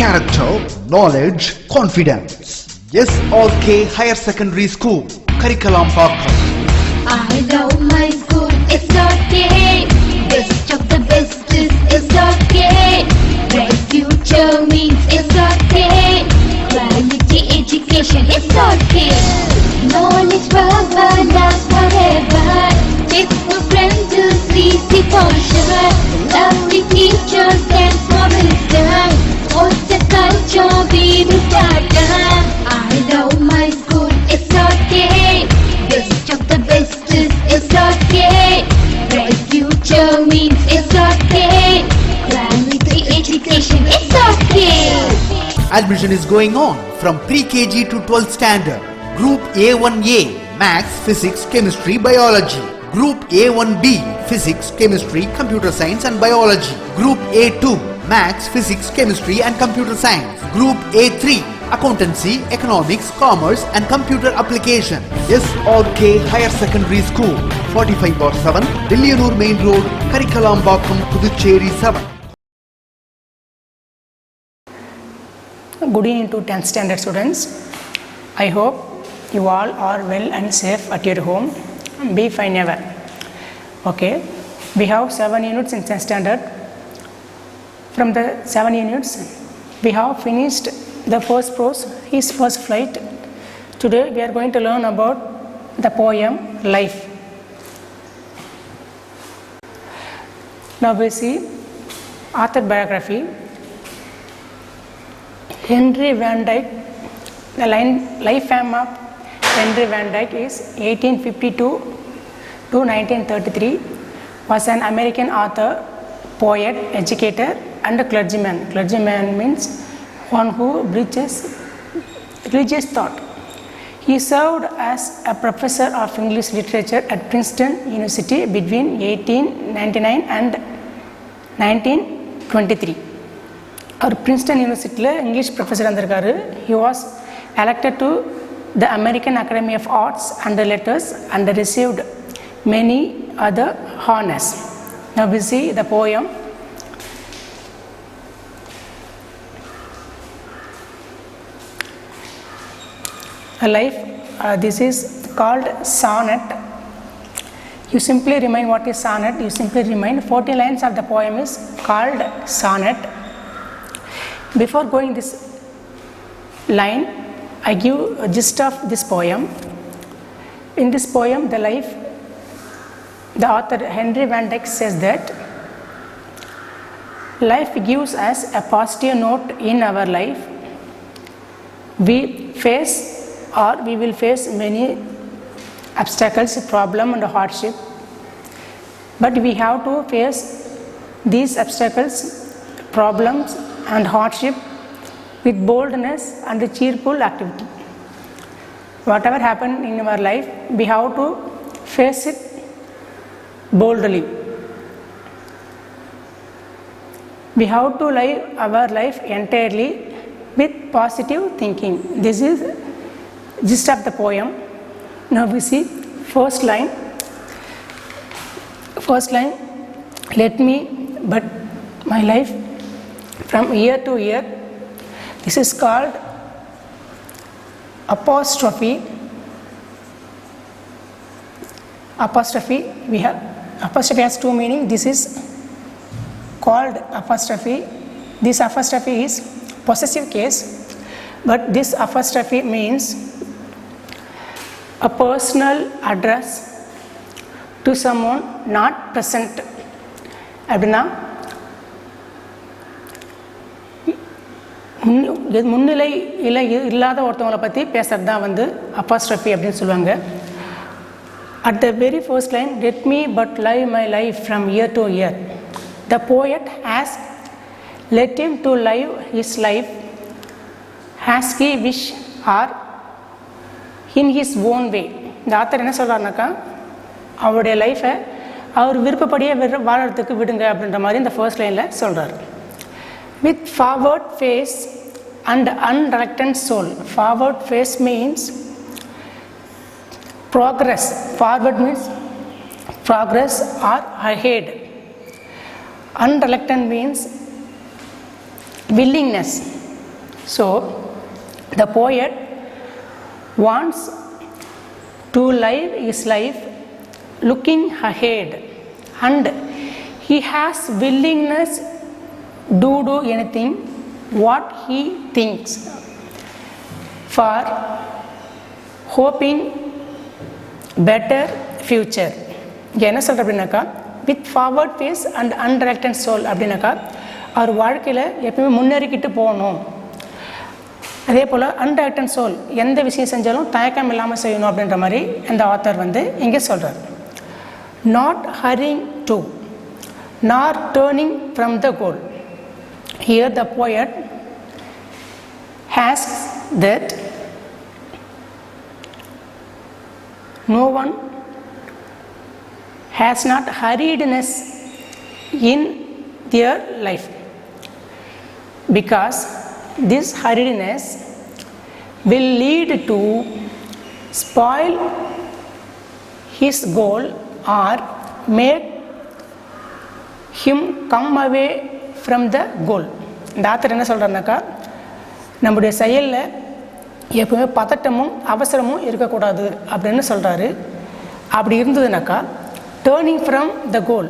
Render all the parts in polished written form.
character, knowledge, confidence. SRK Higher Secondary School, Karikalambakkam. I love my school, SRK. Best of the best is SRK. Bright future means SRK. Quality education, SRK. Knowledge forever, love forever. Textbook friends, 3C for sure. Lovely teachers and promise them. What's the culture we will start? I love my school, SRK. Best of the best is SRK. Bright future means SRK. Quality education, SRK. Admission is going on from pre-KG to 12th standard. Group A1A, Maths, Physics, Chemistry, Biology. Group A1B, Physics, Chemistry, Computer Science and Biology. Group A2, Maths, Physics, Chemistry and Computer Science. Group A3, Accountancy, Economics, Commerce and Computer Application. SRK Higher Secondary School, 45/7, Dilliyanur Main Road, Karikalambakkam, Puducherry 7. Good evening to 10th standard students. I hope you all are well and safe at your home. Be fine ever. Okay, we have 7 units in 10th standard. From the 7 units, we have finished the first prose, his first flight. Today we are going to learn about the poem Life. Now we see author biography. Henry Van Dyke, the life fame of Henry Van Dyke is 1852 to 1933, was an American author, poet, educator and a clergyman. Clergyman means one who preaches religious thought. He served as a professor of English literature at Princeton University between 1899 and 1923. Our Princeton யூனிவர்சிட்டியில் English professor இருந்திருக்காரு. He was elected to the American Academy of Arts and Letters and received many other honors. Now we see the poem. Life, this is called sonnet. You simply remind what is sonnet. You simply remind 40 lines of the poem is called sonnet. Before going this line, I give a gist of this poem. In this poem, the life, the author Henry Van Dyke says that life gives us a positive note in our life. We face or we will face many obstacles, problem and hardship, but we have to face these obstacles, problems and hardship with boldness and cheerful activity. Whatever happened in our life, we have to face it boldly. We have to live our life entirely with positive thinking. This is gist of the poem. Now we see first line. First line, let me but my life from year to year. This is called apostrophe. Apostrophe, we have apostrophe has two meanings. This is called apostrophe. This apostrophe is possessive case, but this apostrophe means a personal address to someone not present. அப்படின்னா முன்னிலையில் இல்லாத ஒருத்தவங்களை பற்றி பேசுகிறது தான் வந்து அப்போஸ்ட்ரோஃபி அப்படின்னு சொல்லுவாங்க. At the very first line, let me but live my life from year to year. The poet has let him to live his life as he wish or in his own way. இந்த author என்ன சொல்கிறாருனாக்கா, அவருடைய லைஃப்பை அவர் விருப்பப்படியே வாழறதுக்கு விடுங்க அப்படின்ற மாதிரி இந்த ஃபர்ஸ்ட் லைனில் சொல்கிறார். With forward face and unreluctant soul. Forward face means progress. Forward means progress or ahead. Unreluctant means willingness. So the poet wants to live his life looking ahead, and he has willingness to do anything what he thinks for hoping better future. இங்கே என்ன சொல்கிற அப்படின்னாக்கா, with forward face and unreluctant soul அப்படின்னாக்கா, அவர் வாழ்க்கையில் எப்பவுமே முன்னேறிக்கிட்டு போகணும். அதே போல் அன்ரிலக்டன்ட் சோல், எந்த விஷயம் செஞ்சாலும் தயக்கம் இல்லாமல் செய்யணும் அப்படின்ற மாதிரி இந்த ஆத்தர் வந்து இங்கே சொல்கிறார். நாட் ஹரிங் டு நார் turning from the goal. Here the poet asks that no one has not hurriedness in their life, because this hurriedness will lead to spoil his goal or make him come away from the goal. இந்த author என்ன சொல்கிறாருனாக்கா, நம்முடைய செயலில் எப்பவுமே பதட்டமும் அவசரமும் இருக்கக்கூடாது அப்படின்னு சொல்கிறாரு. அப்படி இருந்ததுனாக்கா turning from the கோல்,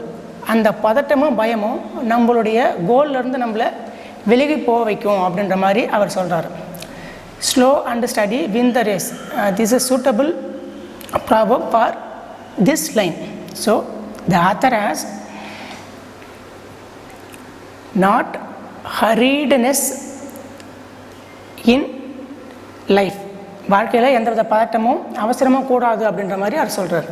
அந்த பதட்டமும் பயமும் நம்மளுடைய கோல்லேருந்து நம்மளை விலகி போக வைக்கும் அப்படின்ற மாதிரி அவர் சொல்கிறார். Slow and study win the race. This is suitable proverb for this line. So the author has not hurriedness in life. வாழ்க்கையில் எந்தவித பதட்டமும் அவசரமும் கூடாது அப்படின்ற மாதிரி அவர் சொல்கிறார்.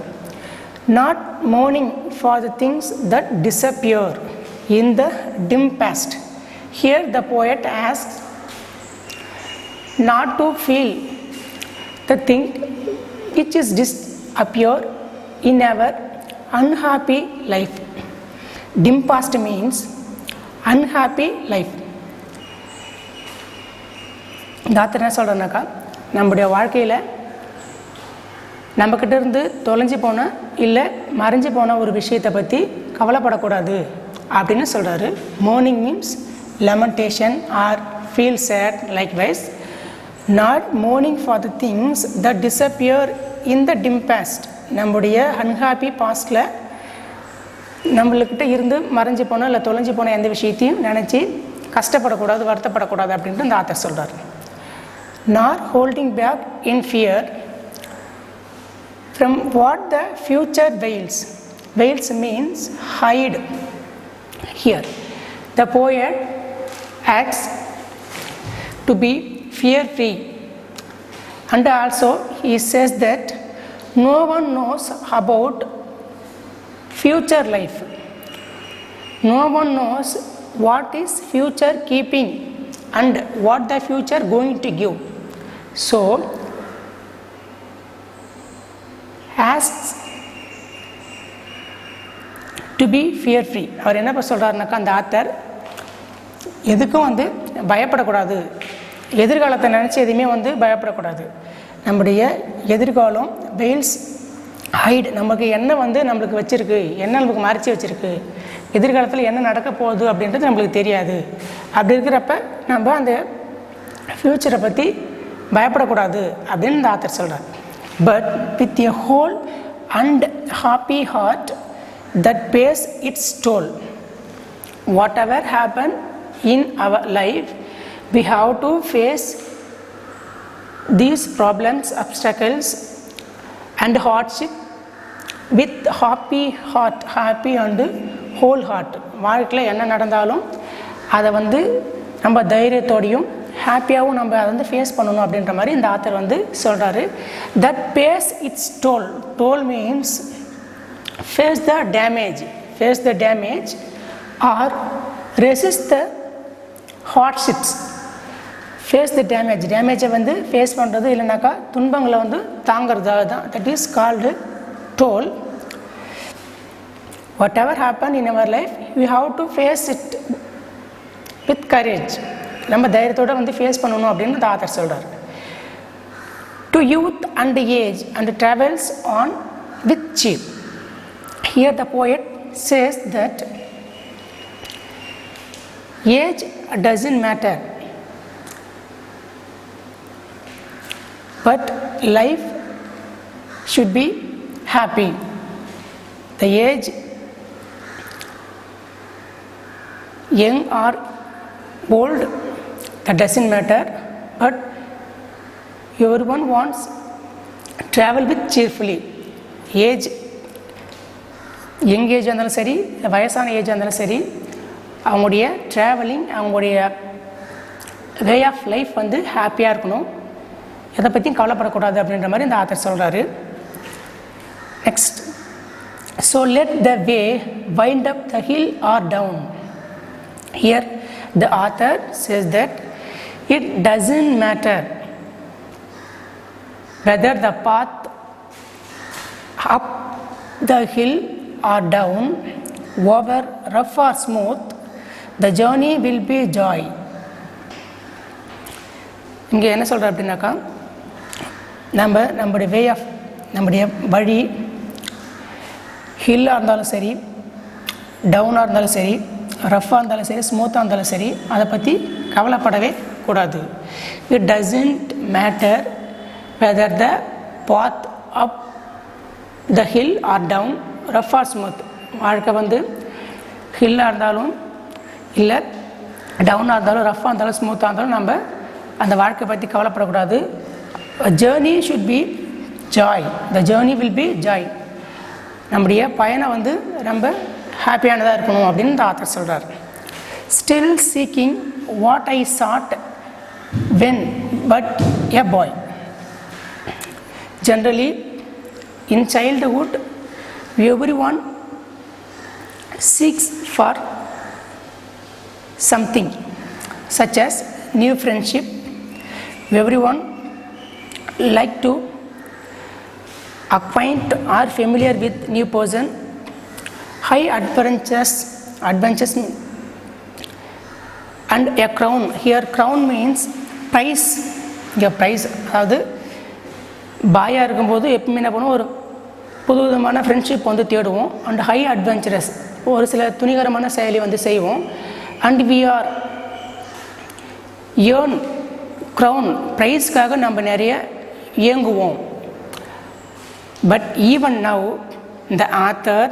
not mourning for the things that disappear in the dim past. Here the poet asks not to feel the thing which is disappear in our unhappy life. Dim past means unhappy life. இந்த author என்ன சொல்கிறேன்னாக்கா, நம்முடைய வாழ்க்கையில் நம்மக்கிட்ட இருந்து தொலைஞ்சி போன இல்லை மறைஞ்சி போன ஒரு விஷயத்தை பற்றி கவலைப்படக்கூடாது அப்படின்னு சொல்கிறாரு. Mourning means lamentation or feel sad. Likewise not mourning for the things that disappear in the dim past. நம்முடைய அன்ஹாப்பி பாஸ்டில் நம்மளுக்கிட்ட இருந்து மறைஞ்சி போன இல்லை தொலைஞ்சி போன எந்த விஷயத்தையும் நினச்சி கஷ்டப்படக்கூடாது, வருத்தப்படக்கூடாது அப்படின்ட்டு இந்த ஆத்தர் சொல்கிறார். Nor holding back in fear from what the future veils. Veils means hide. Here the poet acts to be fear free, and also he says that no one knows about future life. No one knows what is future keeping and what the future going to give. So asks to be fear free. அவர் என்ன சொல்கிறாருனாக்கா, அந்த author எதுக்கும் வந்து பயப்படக்கூடாது, எதிர்காலத்தை நினச்சி எதுவுமே பயப்படக்கூடாது. நம்முடைய எதிர்காலம் வெயில்ஸ் ஹைட், நமக்கு என்ன நம்மளுக்கு வச்சுருக்கு, என்ன நமக்கு மறைச்சி வச்சுருக்கு, எதிர்காலத்தில் என்ன நடக்க போகுது அப்படின்றது நம்மளுக்கு தெரியாது. அப்படி இருக்கிறப்ப நம்ம அந்த ஃப்யூச்சரை பற்றி பயப்படக்கூடாது அப்படின்னு இந்த ஆத்தர் சொல்கிறார். But with a whole and happy heart that pays its toll. Whatever happen in our life, we have to face these problems, obstacles and hardship with happy heart, happy and whole heart. வாழ்க்கையில் என்ன நடந்தாலும் அதை நம்ம தைரியத்தோடையும் ஹாப்பியாகவும் நம்ம அதை face பண்ணணும் அப்படின்ற மாதிரி இந்த ஆத்தர் சொல்கிறாரு. that pays its toll. toll means face the damage or resist the hardships. Face the டேமேஜை ஃபேஸ் பண்ணுறது, இல்லைனாக்கா துன்பங்களை தாங்கிறது தான். That is called toil. Whatever happen in our life, you have to face it with courage. நம்ம தைரியத்தோடு face பண்ணணும் அப்படின்னு இந்த ஆத்தர் சொல்கிறார். To youth and age and travels on with cheer. Here the poet says that age doesn't matter. but life should be happy. The age, young or old, that doesn't matter, but everyone wants travel with cheerfully. Age young age இருந்தாலும் சரி, வயசான age இருந்தாலும் சரி, அவங்களுடைய travelling, அவங்களுடைய way of life வந்து ஹாப்பியாக இருக்கணும், எதை பற்றியும் கவலைப்படக்கூடாது அப்படின்ற மாதிரி இந்த ஆத்தர் சொல்கிறாரு. Next, so let the way wind up the hill or down. Here the author says that it doesn't matter whether the path up the hill or down, over rough or smooth, the journey will be joy. இங்கே என்ன சொல்கிற அப்படின்னாக்கா, நம்முடைய way of, நம்முடைய வழி ஹில்லாக இருந்தாலும் சரி, டவுனாக இருந்தாலும் சரி, ரஃப்பாக இருந்தாலும் சரி, ஸ்மூத்தாக இருந்தாலும் சரி, அதை பற்றி கவலைப்படவே கூடாது. It doesn't matter whether the path up the hill or down, rough or smooth. வாழ்க்கை வந்து ஹில்லாக இருந்தாலும் இல்லை, டவுனாக இருந்தாலும், ரஃப்பாக இருந்தாலும், ஸ்மூத்தாக இருந்தாலும் நம்ம அந்த வாழ்க்கையை பற்றி கவலைப்படக்கூடாது. Journey should be joy, the journey will be joy. நம்முடைய பயணம் வந்து ரொம்ப ஹாப்பியானதாக இருக்கணும் அப்படின்னு இந்த ஆத்தர் சொல்கிறார். Still seeking what I sought when but a boy. Generally in childhood everyone seeks for something such as new friendship. Everyone like to acquaint or familiar with new person, high adventures and a crown. Here crown means prize. இங்கே prize, அதாவது பாயாக இருக்கும்போது எப்பவுமே என்ன பண்ணுவோம், ஒரு புது விதமான ஃப்ரெண்ட்ஷிப் வந்து தேடுவோம். அண்ட் ஹை அட்வென்ச்சரஸ், ஒரு சில துணிகரமான செயலி வந்து செய்வோம். And we are earn crown, ப்ரைஸ்க்காக நம்ம நிறைய இயங்குவோம். But even now the author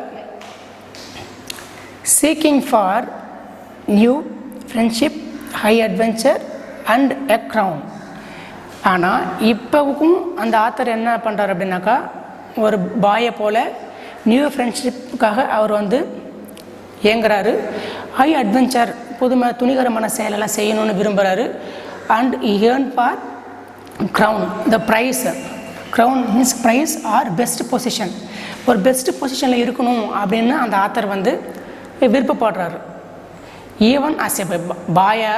seeking for new friendship, high adventure and a crown. ஆனால் இப்போவுக்கும் அந்த ஆத்தர் என்ன பண்ணுறாரு அப்படின்னாக்கா, ஒரு பாயை போல் நியூ ஃப்ரெண்ட்ஷிப்புக்காக அவர் வந்து ஏங்குறாரு. ஹை அட்வென்ச்சர், துணிகரமான செயலெல்லாம் செய்யணும்னு விரும்புகிறாரு. And earn for crown, the prize. Crown means prize or best position. ஒரு பெஸ்ட் பொசிஷனில் இருக்கணும் அப்படின்னு அந்த ஆத்தர் வந்து விருப்பப்படுறாரு. ஈவன் ஆஸ் எ பாயா,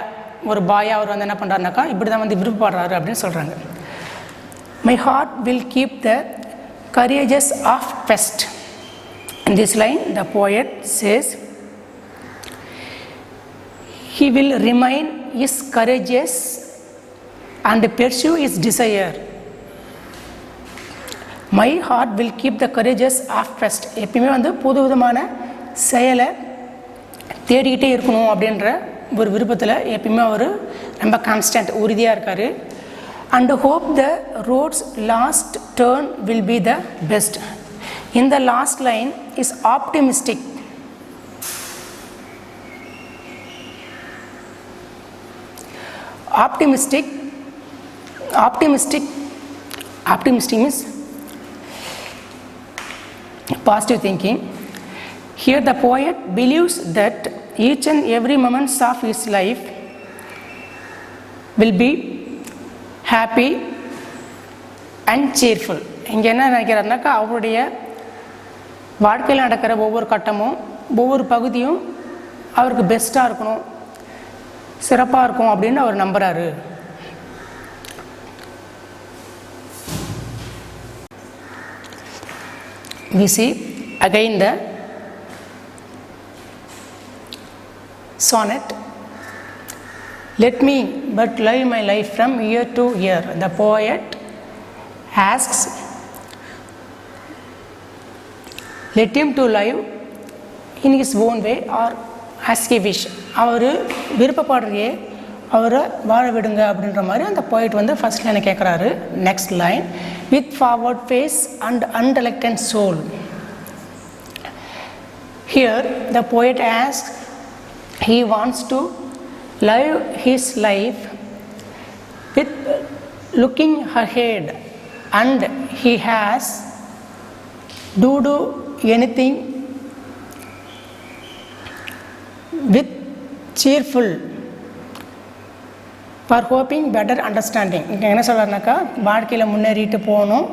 ஒரு பாயா அவர் வந்து என்ன பண்ணுறாருனாக்கா இப்படி தான் வந்து விருப்பப்படுறாரு அப்படின்னு சொல்கிறாங்க. My heart will keep the courageous of best. In this line the poet says he will remain is courageous and pursue his desire. My heart will keep the courageous of best. எப்பயுமே வந்து புது விதமான செயலை தேடிக்கிட்டே இருக்கணும் அப்படின்ற ஒரு விருப்பத்தில் எப்பயுமே அவர் ரொம்ப கான்ஸ்டன்ட், உறுதியாக இருக்கார். And hope the road's last turn will be the best. இந்த last line is optimistic. Optimistic means positive thinking. Here the poet believes that each and every moment of his life will be happy and cheerful. இங்கே என்ன நினைக்கிறாருனாக்கா, அவருடைய வாழ்க்கையில் நடக்கிற ஒவ்வொரு கட்டமும் ஒவ்வொரு பகுதியும் அவருக்கு பெஸ்ட்டாக இருக்கணும், சிறப்பாக இருக்கும் அப்படின்னு அவர் நம்புகிறாரு. We see again the sonnet. Let me but live my life from year to year. The poet asks, let him to live in his own way or as he wish. அவர் விருப்பப்படுறையே அவரை வாழ விடுங்க அப்படின்ற மாதிரி அந்த போய்ட் வந்து ஃபர்ஸ்ட் லைனை கேட்குறாரு. Next line, with forward face and unreluctant soul. Here the poet asks he wants to live his life with looking ahead and he has do anything with cheerful for hoping better understanding. இங்கே என்ன சொல்கிறாருனாக்கா, வாழ்க்கையில் முன்னேறிட்டு போகணும்,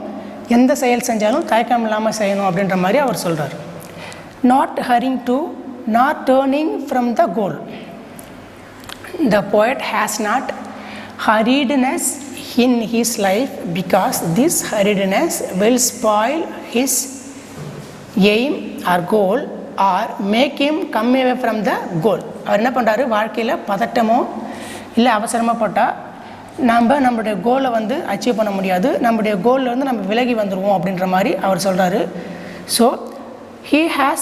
எந்த செயல் செஞ்சாலும் தயக்கம் இல்லாமல் செய்யணும் அப்படின்ற மாதிரி அவர் சொல்கிறார். Not ஹரிங் to, not turning from the goal. The poet has not hurriedness in his life because this hurriedness will spoil his aim or goal or make him come away from the goal. அவர் என்ன பண்ணுறாரு, வாழ்க்கையில் பதட்டமோ இல்லை அவசரமாக போட்டால் நம்மளுடைய கோலை வந்து achieve பண்ண முடியாது, நம்முடைய கோலில் வந்து நம்ம விலகி வந்துடுவோம் அப்படின்ற மாதிரி அவர் சொல்கிறாரு. So he has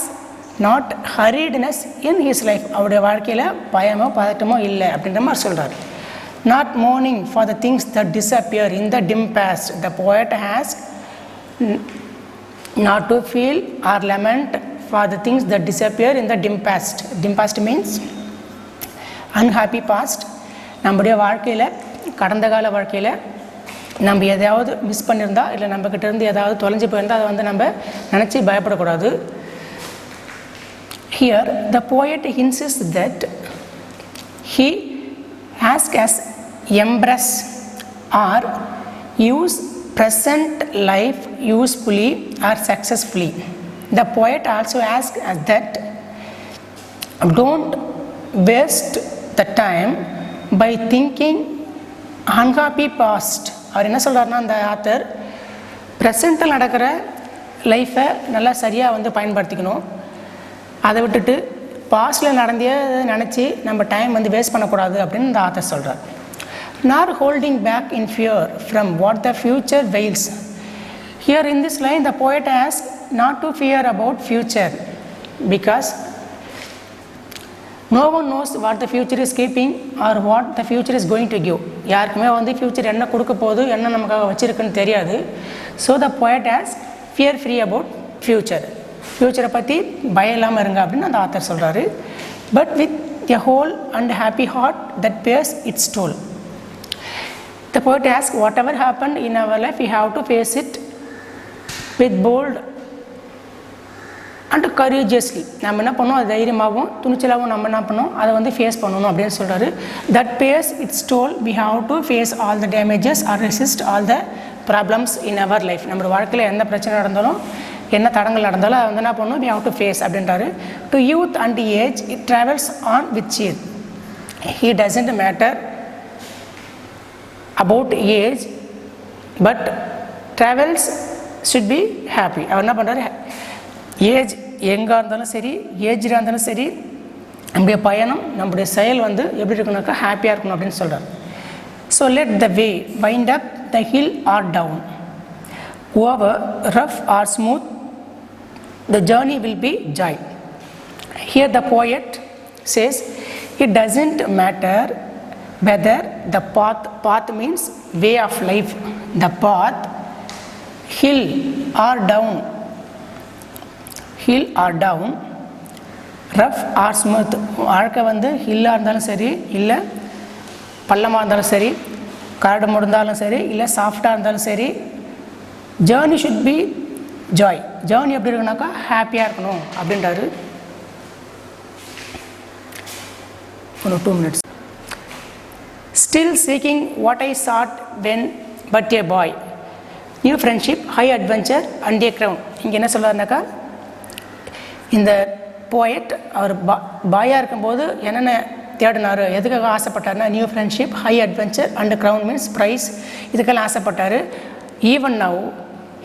not hurriedness in his life. அவருடைய வாழ்க்கையில் பயமோ பதட்டமோ இல்லை அப்படின்ற மாதிரி சொல்கிறார். Not mourning for the things that disappear in the dim past. The poet has not to feel or lament for the things that disappear in the dim past. Dim past means unhappy past. நம்முடைய வாழ்க்கையில், கடந்த கால வாழ்க்கையில் நம்ம எதையாவது miss பண்ணியிருந்தா இல்லை நம்மக்கிட்ட இருந்து ஏதாவது தொலைஞ்சு போயிருந்தால் அதை வந்து நம்ம நினச்சி பயப்படக்கூடாது. Here the poet insists that he asks us embrace or use present life usefully or successfully. The poet also asks us that don't waste the time by thinking unhappy past. அவர் என்ன சொல்கிறாருன்னா, அந்த ஆத்தர் ப்ரெசண்ட்டில் நடக்கிற லைஃப்பை நல்லா சரியாக வந்து பயன்படுத்திக்கணும், அதை விட்டுட்டு பாஸ்டில் நடந்தே நினச்சி நம்ம டைம் வந்து வேஸ்ட் பண்ணக்கூடாது அப்படின்னு இந்த ஆத்தர் சொல்கிறார். Not holding back in fear from what the future veils. Here in this line the poet asks not to fear about future because no one knows what the future is keeping or what the future is going to give. யாருக்குமே வந்து future என்ன கொடுக்க போகுது, என்ன நமக்காக வச்சுருக்குன்னு தெரியாது. So the poet asks fear free about future. ஃப்யூச்சரை பற்றி பயம் இல்லாமல் இருங்க அப்படின்னு அந்த ஆத்தர் சொல்கிறாரு. But with a whole and happy heart that pays its toll. The poet asks whatever happened in our life we have to face it with bold and courageously. நம்ம என்ன பண்ணோம், அது தைரியமாகவும் துணிச்சலாகவும் நம்ம என்ன பண்ணோம், அதை வந்து ஃபேஸ் பண்ணணும் அப்படின்னு சொல்கிறாரு. That pays its toll we have to face all the damages or resist all the problems in our life. நம்ம வாழ்க்கையில் எந்த பிரச்சனை நடந்தாலும் என்ன தடங்கள் நடந்தாலும் அதை வந்து என்ன பண்ணணும், வி ஹாவ் டு ஃபேஸ் அப்படின்றாரு. To youth and age it travels on with cheer. He doesn't matter about age but travels should be happy. அவர் என்ன பண்ணுறாரு, ஏஜ் எங்கே இருந்தாலும் சரி, ஏஜ்டாக இருந்தாலும் சரி, நம்முடைய பயணம் நம்முடைய செயல் வந்து எப்படி இருக்கணும்னாக்கா ஹாப்பியாக இருக்கணும் அப்படின்னு சொல்கிறார். So let the way wind up the hill or down over rough or smooth the journey will be joy. Here the poet says it doesn't matter whether the path means way of life, the path hill or down, rough or smooth. வாழ்க்கை வந்து ஹில்லாக இருந்தாலும் சரி, இல்லை பள்ளமாக இருந்தாலும் சரி, கரடு முடிந்தாலும் சரி, இல்லை சாஃப்டாக இருந்தாலும் சரி, journey should be Joy. Journey எப்படி இருக்குனாக்கா ஹாப்பியாக இருக்கணும் அப்படின்றாரு. ஒரு 2 minutes. Still seeking what I sought when but a boy. New friendship, high adventure and a crown. இங்கே என்ன சொல்கிறாருனாக்கா, இந்த போயட் அவர் பாயாக இருக்கும்போது என்னென்ன தேடினார், எதுக்காக ஆசைப்பட்டார்னா, new friendship, high adventure and crown means prize, இதுக்கெல்லாம் ஆசைப்பட்டார். Even now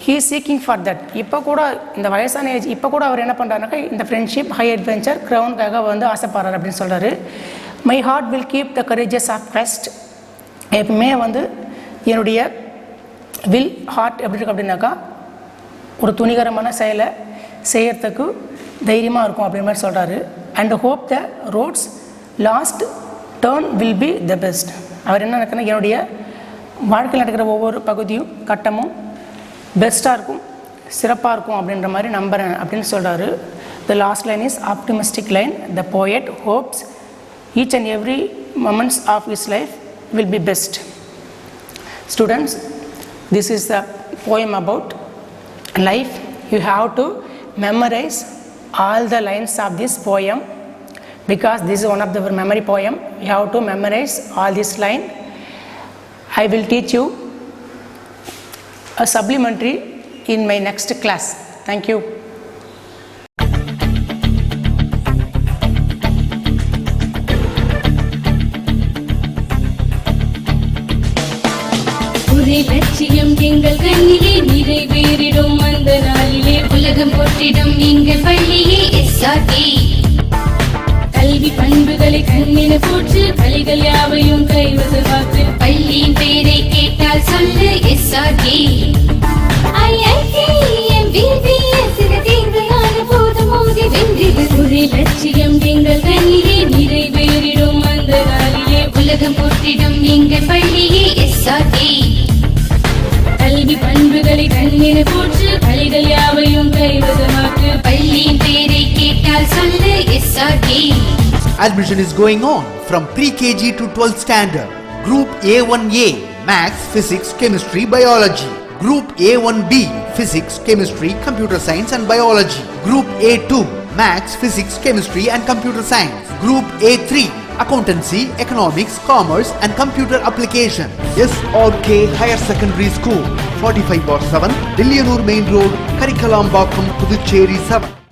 he seeking for that. இப்போ கூட இந்த வயசான ஏஜ், இப்போ கூட அவர் என்ன பண்ணுறாருனாக்கா இந்த ஃப்ரெண்ட்ஷிப், ஹை அட்வென்ச்சர், க்ரௌனுக்காக வந்து ஆசைப்படுறாரு அப்படின்னு சொல்கிறாரு. My heart will keep the courageous of quest. எப்பவுமே வந்து என்னுடைய வில் ஹார்ட் எப்படி இருக்கு அப்படின்னாக்கா ஒரு துணிகரமான செயலை செய்கிறதுக்கு தைரியமாக இருக்கும் அப்படின்ற மாதிரி சொல்கிறாரு. And hope the road's last turn will be the best. அவர் என்ன நினைக்கிறேன், என்னுடைய வாழ்க்கையில் நடக்கிற ஒவ்வொரு பகுதியும் கட்டமும் பெஸ்ட்டாக இருக்கும், சிறப்பாக இருக்கும் அப்படின்ற மாதிரி நம்புகிறேன் அப்படின்னு சொல்கிறாரு. The last line is optimistic line. The poet hopes each and every moments of his life will be best. Students, this is the poem about life. You have to memorize all the lines of this poem because this is one of the memory poem. You have to memorize all this line. I will teach you a supplementary in my next class. Thank you. ஒரே லட்சியம் எங்கள் கண்ணிலே நிறைவேறிடும் அந்த நாளிலே உலகம் போற்றிடும் எங்கள் பள்ளியே SRT. கல்வி பண்புகளை கண்ணின போற்று கலைகள் யாவையும் கைவசமாக்கு பள்ளியின் பெயரை கேட்டால் சொல்லு எஸ்ஆர்டி. ஒரே லட்சியம் எங்கள் கண்ணிலே நிறைவேறிடும் அந்த நாளிலே உலகம் போற்றிடும் எங்கள் பள்ளியே எஸ்ஆர்டி. கல்வி பண்புகளை கண்ணின போற்று கலைகள் யாவையும் கைவசமாக்கு பள்ளியின் பெயரை கேட்டால் சொல்லு SRT. Admission is going on from pre-KG to 12th standard. Group A1A Maths, Physics, Chemistry, Biology. Group A1B Physics, Chemistry, Computer Science and Biology. Group A2 Maths, Physics, Chemistry and Computer Science. Group A3 Accountancy, Economics, Commerce and Computer Application. SRK Higher Secondary School, 45/7, Dilliyanur Main Road, Karikalambakkam, Puducherry 7.